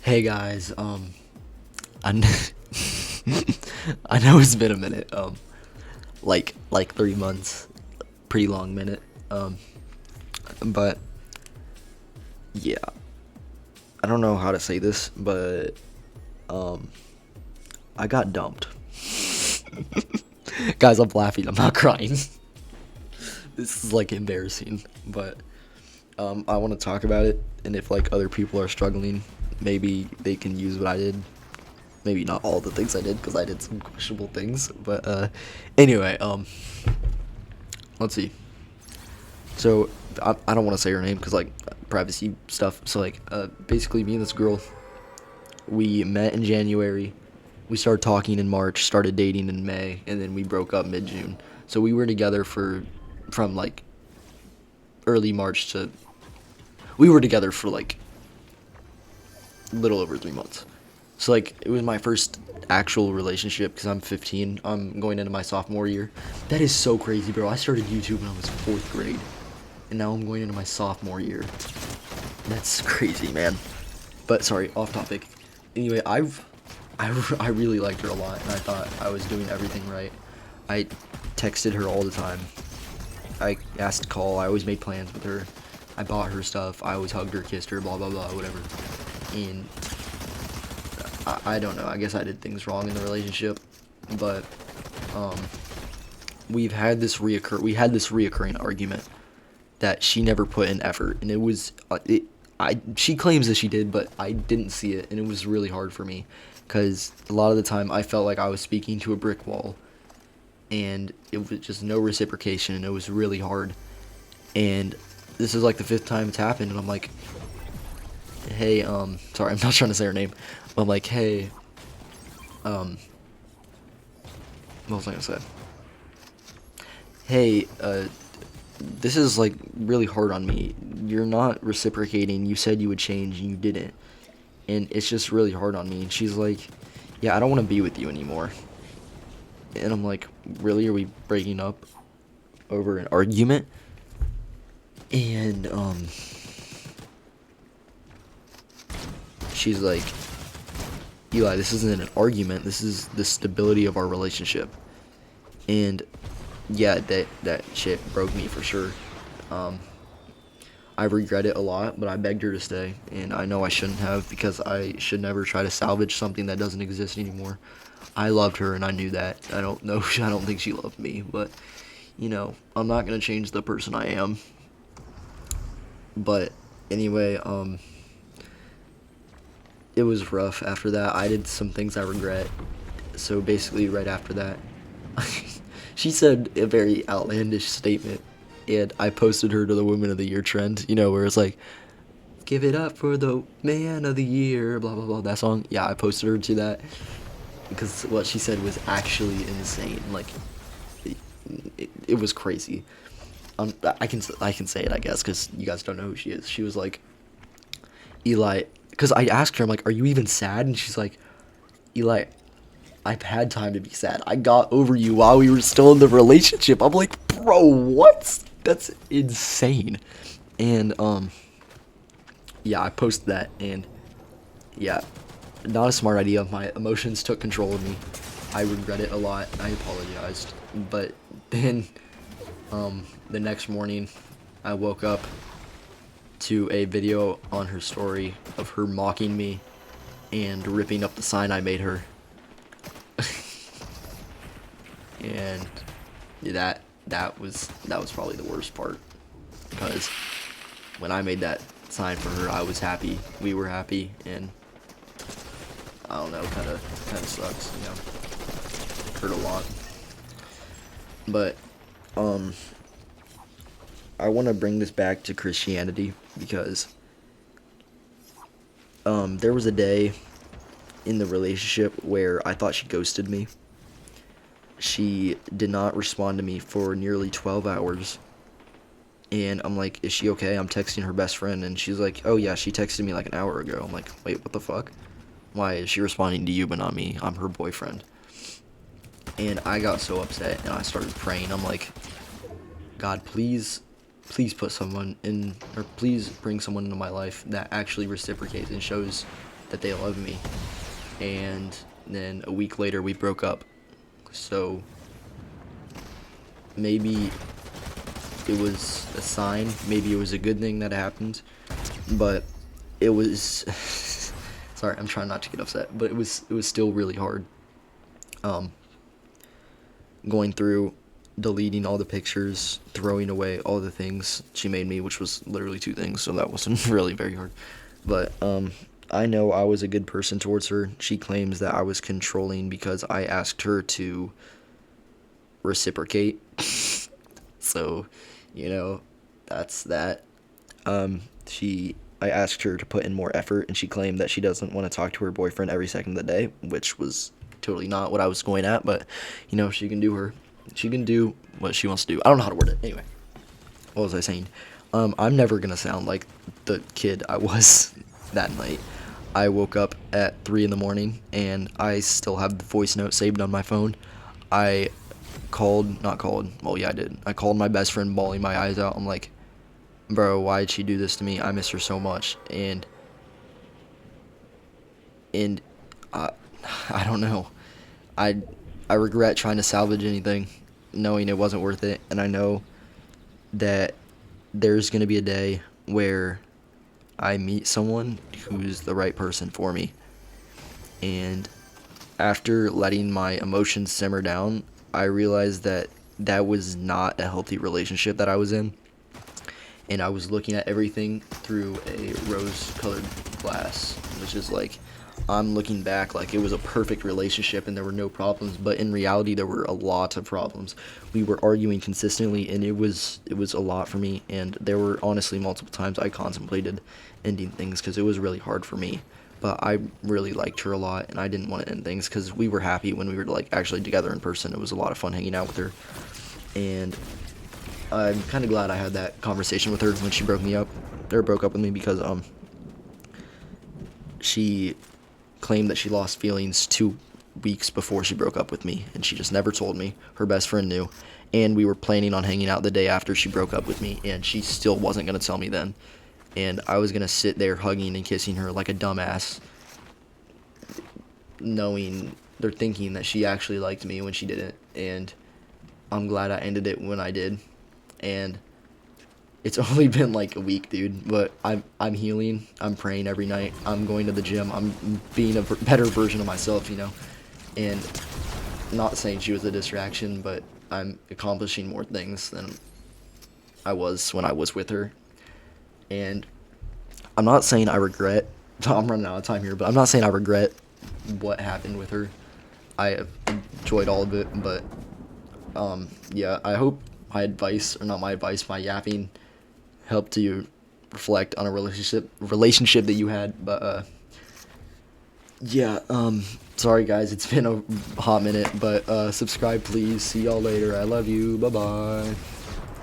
Hey guys, I, kn- I know it's been a minute, like 3 months, pretty long minute, but yeah, I don't know how to say this, but um, I got dumped. Guys, I'm laughing, I'm not crying. This is like embarrassing, but I want to talk about it, and if like other people are struggling, maybe they can use what I did. Maybe not all the things I did because I did some questionable things, but anyway, let's see. So I don't want to say her name because like privacy stuff. So like basically me and this girl, we met in January, we started talking in March, started dating in May, and then we broke up mid June. So we were together for from like early March to we were together for like a little over 3 months. So like it was my first actual relationship because I'm 15. I'm going into my sophomore year. That is so crazy, bro. I started YouTube when I was fourth grade, and now I'm going into my sophomore year. That's crazy, man. But sorry, off topic. Anyway, I really liked her a lot, and I thought I was doing everything right. I texted her all the time. I asked to call. I always made plans with her. I bought her stuff. I always hugged her, kissed her, blah blah blah, whatever. And I don't know. I guess I did things wrong in the relationship, but um, we had this reoccurring argument that she never put in effort, and it was she claims that she did, but I didn't see it, and it was really hard for me because a lot of the time I felt like I was speaking to a brick wall, and it was just no reciprocation, and it was really hard. And this is like the fifth time it's happened, and I'm like, hey, sorry, I'm not trying to say her name, but I'm like, hey, um, what was I gonna say? Hey, this is like really hard on me. You're not reciprocating. You said you would change and you didn't. And it's just really hard on me. And she's like, yeah, I don't want to be with you anymore. And I'm like, really? Are we breaking up over an argument? And she's like, Eli, this isn't an argument. This is the stability of our relationship. And yeah, that shit broke me for sure. Um, I regret it a lot, but I begged her to stay, and I know I shouldn't have because I should never try to salvage something that doesn't exist anymore. I loved her, and I knew that. I don't know. I don't think she loved me, but I'm not gonna change the person I am. But anyway, it was rough after that. I did some things I regret. So basically, right after that, she said a very outlandish statement, and I posted her to the Women of the Year trend. Where it's like, "Give it up for the man of the year," blah blah blah. That song. Yeah, I posted her to that because what she said was actually insane. Like, it was crazy. I can say it, I guess, because you guys don't know who she is. She was like, Eli, because I asked her, I'm like, "Are you even sad?" And she's like, Eli, I've had time to be sad. I got over you while we were still in the relationship. I'm like, bro, what? That's insane. And yeah, I posted that, and yeah, not a smart idea. My emotions took control of me. I regret it a lot. I apologized, but then the next morning, I woke up to a video on her story of her mocking me and ripping up the sign I made her. And that was probably the worst part because when I made that sign for her, I was happy. We were happy, and I don't know, kind of sucks, hurt a lot. But um, I want to bring this back to Christianity because there was a day in the relationship where I thought she ghosted me. She did not respond to me for nearly 12 hours. And I'm like, is she okay? I'm texting her best friend, and she's like, oh yeah, she texted me like an hour ago. I'm like, wait, what the fuck? Why is she responding to you but not me? I'm her boyfriend. And I got so upset, and I started praying. I'm like, God, please put someone in, or please bring someone into my life that actually reciprocates and shows that they love me. And then a week later we broke up. So maybe it was a sign, maybe it was a good thing that happened, but it was sorry, I'm trying not to get upset, but it was still really hard. Going through deleting all the pictures, throwing away all the things she made me, which was literally 2 things, so that wasn't really very hard. But I know I was a good person towards her. She claims that I was controlling because I asked her to reciprocate. So, that's that. I asked her to put in more effort, and she claimed that she doesn't want to talk to her boyfriend every second of the day, which was totally not what I was going at, but, she can do what she wants to do. I don't know how to word it. Anyway, what was I saying? I'm never gonna sound like the kid I was that night. I woke up at 3 in the morning, and I still have the voice note saved on my phone. I I called my best friend, bawling my eyes out. I'm like, bro, why did she do this to me? I miss her so much. And I, I don't know. I regret trying to salvage anything, knowing it wasn't worth it. And I know that there's going to be a day where I meet someone who's the right person for me. And after letting my emotions simmer down, I realized that that was not a healthy relationship that I was in. And I was looking at everything through a rose-colored glass, which is like, I'm looking back like it was a perfect relationship and there were no problems, but in reality there were a lot of problems. We were arguing consistently, and it was a lot for me, and there were honestly multiple times I contemplated ending things because it was really hard for me. But I really liked her a lot, and I didn't want to end things because we were happy when we were like actually together in person. It was a lot of fun hanging out with her, and I'm kind of glad I had that conversation with her when she broke up with me, because she claimed that she lost feelings 2 weeks before she broke up with me, and she just never told me. Her best friend knew, and we were planning on hanging out the day after she broke up with me, and she still wasn't going to tell me then. And I was going to sit there hugging and kissing her like a dumbass, knowing, they're thinking that she actually liked me when she didn't. And I'm glad I ended it when I did. And it's only been like a week, dude, but I'm healing. I'm praying every night. I'm going to the gym. I'm being a better version of myself, And not saying she was a distraction, but I'm accomplishing more things than I was when I was with her. And I'm not saying I regret, I'm running out of time here, but I'm not saying I regret what happened with her. I have enjoyed all of it, but yeah, I hope my advice, or not my advice, my yapping helped you reflect on a relationship that you had. But yeah, sorry guys, it's been a hot minute, but subscribe please. See y'all later. I love you. Bye bye.